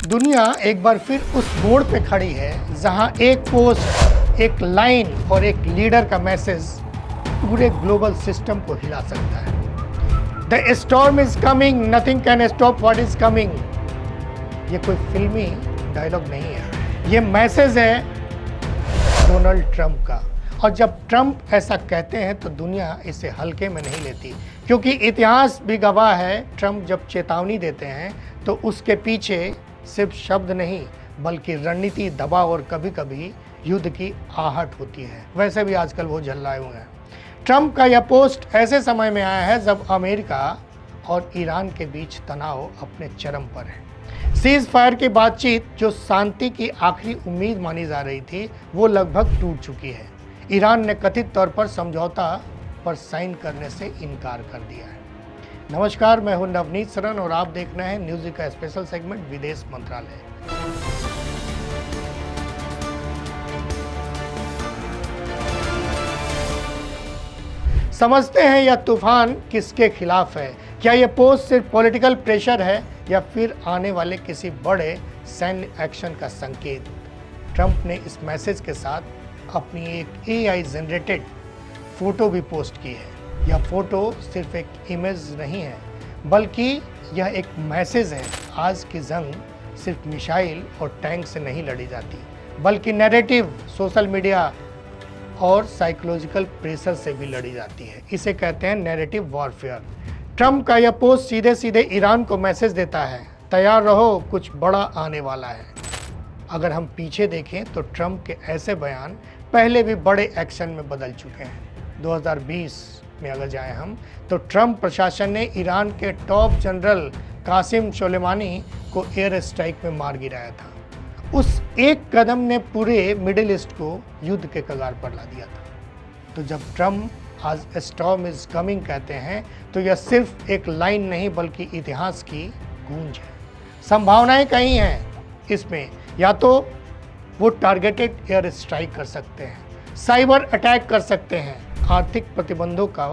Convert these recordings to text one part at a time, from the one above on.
दुनिया एक बार फिर उस मोड़ पे खड़ी है जहां एक पोस्ट, एक लाइन और एक लीडर का मैसेज पूरे ग्लोबल सिस्टम को हिला सकता है। The storm is coming, nothing can stop what is coming. ये कोई फिल्मी डायलॉग नहीं है, ये मैसेज है डोनाल्ड ट्रंप का। और जब ट्रंप ऐसा कहते हैं तो दुनिया इसे हल्के में नहीं लेती, क्योंकि इतिहास भी गवाह है। ट्रंप जब चेतावनी देते हैं तो उसके पीछे सिर्फ शब्द नहीं बल्कि रणनीति, दबाव और कभी कभी युद्ध की आहट होती है। वैसे भी आजकल वो झल्लाए हुए हैं। ट्रंप का यह पोस्ट ऐसे समय में आया है जब अमेरिका और ईरान के बीच तनाव अपने चरम पर है। सीज फायर की बातचीत, जो शांति की आखिरी उम्मीद मानी जा रही थी, वो लगभग टूट चुकी है। ईरान ने कथित तौर पर समझौता पर साइन करने से इनकार कर दिया है। नमस्कार, मैं हूं नवनीत सरन और आप देख रहे हैं न्यूज़ का स्पेशल सेगमेंट विदेश मंत्रालय। समझते हैं यह तूफान किसके खिलाफ है? क्या यह पोस्ट सिर्फ पॉलिटिकल प्रेशर है या फिर आने वाले किसी बड़े सैन्य एक्शन का संकेत? ट्रंप ने इस मैसेज के साथ अपनी एक AI जनरेटेड फोटो भी पोस्ट की है। यह फोटो सिर्फ एक इमेज नहीं है बल्कि यह एक मैसेज है। आज की जंग सिर्फ मिसाइल और टैंक से नहीं लड़ी जाती, बल्कि नैरेटिव, सोशल मीडिया और साइकोलॉजिकल प्रेशर से भी लड़ी जाती है। इसे कहते हैं नैरेटिव वॉरफेयर। ट्रंप का यह पोस्ट सीधे सीधे ईरान को मैसेज देता है, तैयार रहो, कुछ बड़ा आने वाला है। अगर हम पीछे देखें तो ट्रंप के ऐसे बयान पहले भी बड़े एक्शन में बदल चुके हैं। 2020 में अगर जाएं हम तो ट्रंप प्रशासन ने ईरान के टॉप जनरल कासिम सोलेमानी को एयर स्ट्राइक में मार गिराया था। उस एक कदम ने पूरे मिडिल ईस्ट को युद्ध के कगार पर ला दिया था। तो जब ट्रंप आज स्टॉर्म इज कमिंग कहते हैं तो यह सिर्फ एक लाइन नहीं बल्कि इतिहास की गूंज है। संभावनाएं कई हैं इसमें। या तो वो टारगेटेड एयर स्ट्राइक कर सकते हैं, साइबर अटैक कर सकते हैं, आर्थिक प्रतिबंधों का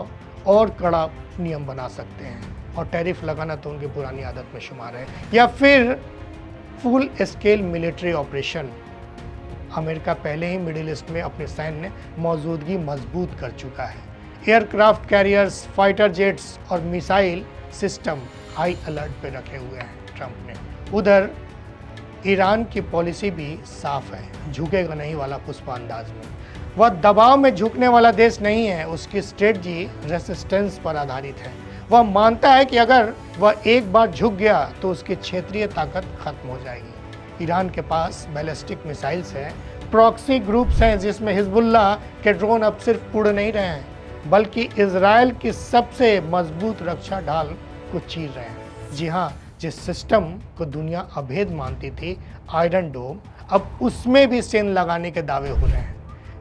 और कड़ा नियम बना सकते हैं, और टैरिफ लगाना तो उनकी पुरानी आदत में शुमार है, या फिर full scale military operation. America पहले ही मिडिल ईस्ट में अपने सैन्य मौजूदगी मजबूत कर चुका है। एयरक्राफ्ट कैरियर्स, फाइटर जेट्स और मिसाइल सिस्टम हाई अलर्ट पे रखे हुए हैं ट्रंप ने। उधर ईरान की पॉलिसी भी साफ है, झुकेगा नहीं वाला पुष्पांदाज में। वह दबाव में झुकने वाला देश नहीं है, उसकी स्ट्रेटजी रेसिस्टेंस पर आधारित है। वह मानता है कि अगर वह एक बार झुक गया तो उसकी क्षेत्रीय ताकत खत्म हो जाएगी। ईरान के पास बैलिस्टिक मिसाइल्स हैं, प्रॉक्सी ग्रुप्स हैं जिसमें हिजबुल्लाह के ड्रोन अब सिर्फ उड़ नहीं रहे हैं बल्कि इजराइल की सबसे मजबूत रक्षा ढाल को चीर रहे हैं। जी हाँ, जिस सिस्टम को दुनिया अभेद मानती थी, आयरन डोम, अब उसमें भी सेना लगाने के दावे हो रहे हैं।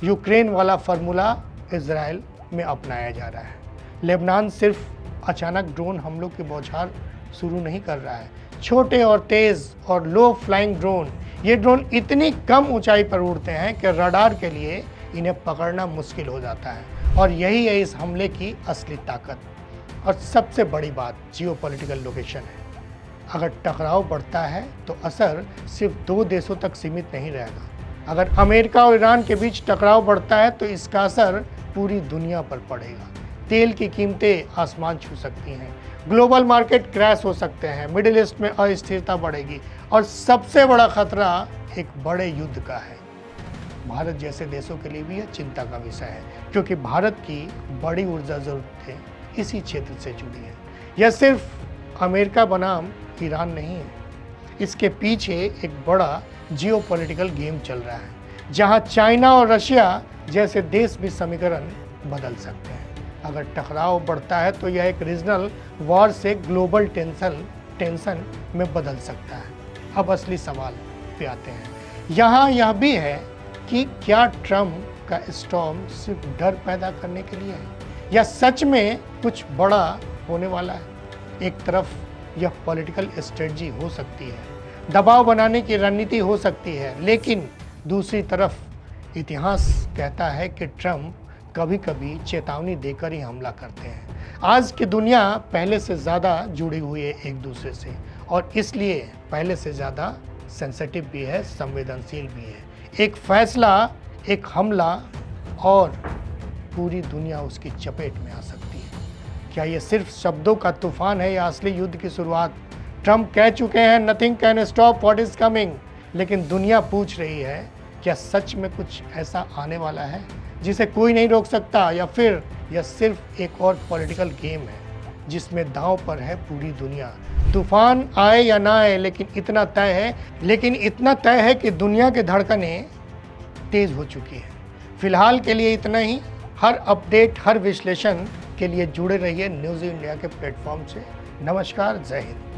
यूक्रेन वाला फार्मूला इजराइल में अपनाया जा रहा है। लेबनान सिर्फ अचानक ड्रोन हमलों की बौछार शुरू नहीं कर रहा है। छोटे और तेज़ और लो फ्लाइंग ड्रोन, ये ड्रोन इतनी कम ऊंचाई पर उड़ते हैं कि रडार के लिए इन्हें पकड़ना मुश्किल हो जाता है। और यही है इस हमले की असली ताकत। और सबसे बड़ी बात जियोपॉलिटिकल लोकेशन है। अगर टकराव बढ़ता है तो असर सिर्फ 2 देशों तक सीमित नहीं रहेगा। अगर अमेरिका और ईरान के बीच टकराव बढ़ता है तो इसका असर पूरी दुनिया पर पड़ेगा। तेल की कीमतें आसमान छू सकती हैं, ग्लोबल मार्केट क्रैश हो सकते हैं, मिडिल ईस्ट में अस्थिरता बढ़ेगी, और सबसे बड़ा खतरा एक बड़े युद्ध का है। भारत जैसे देशों के लिए भी यह चिंता का विषय है, क्योंकि भारत की बड़ी ऊर्जा जरूरतें इसी क्षेत्र से जुड़ी हैं। यह सिर्फ अमेरिका बनाम ईरान नहीं है, इसके पीछे एक बड़ा जियोपॉलिटिकल गेम चल रहा है, जहां चाइना और रशिया जैसे देश भी समीकरण बदल सकते हैं। अगर टकराव बढ़ता है तो यह एक रीजनल वॉर से ग्लोबल टेंशन में बदल सकता है। अब असली सवाल पे आते हैं। यहाँ यह भी है कि क्या ट्रंप का स्टॉर्म सिर्फ डर पैदा करने के लिए है या सच में कुछ बड़ा होने वाला है? एक तरफ यह पॉलिटिकल स्ट्रेटजी हो सकती है, दबाव बनाने की रणनीति हो सकती है, लेकिन दूसरी तरफ इतिहास कहता है कि ट्रंप कभी कभी चेतावनी देकर ही हमला करते हैं। आज की दुनिया पहले से ज़्यादा जुड़ी हुई है एक दूसरे से, और इसलिए पहले से ज़्यादा सेंसिटिव भी है, संवेदनशील भी है। एक फैसला, एक हमला और पूरी दुनिया उसकी चपेट में आ सकती है। क्या ये सिर्फ शब्दों का तूफान है या असली युद्ध की शुरुआत? ट्रंप कह चुके हैं nothing can stop what is coming, लेकिन दुनिया पूछ रही है क्या सच में कुछ ऐसा आने वाला है जिसे कोई नहीं रोक सकता, या फिर यह सिर्फ एक और पॉलिटिकल गेम है जिसमें दांव पर है पूरी दुनिया। तूफान आए या ना आए, लेकिन इतना तय है कि दुनिया के धड़कनें तेज हो चुकी है। फिलहाल के लिए इतना ही। हर अपडेट, हर विश्लेषण के लिए जुड़े रहिए न्यूज़ इंडिया के प्लेटफॉर्म से। नमस्कार, जय हिंद।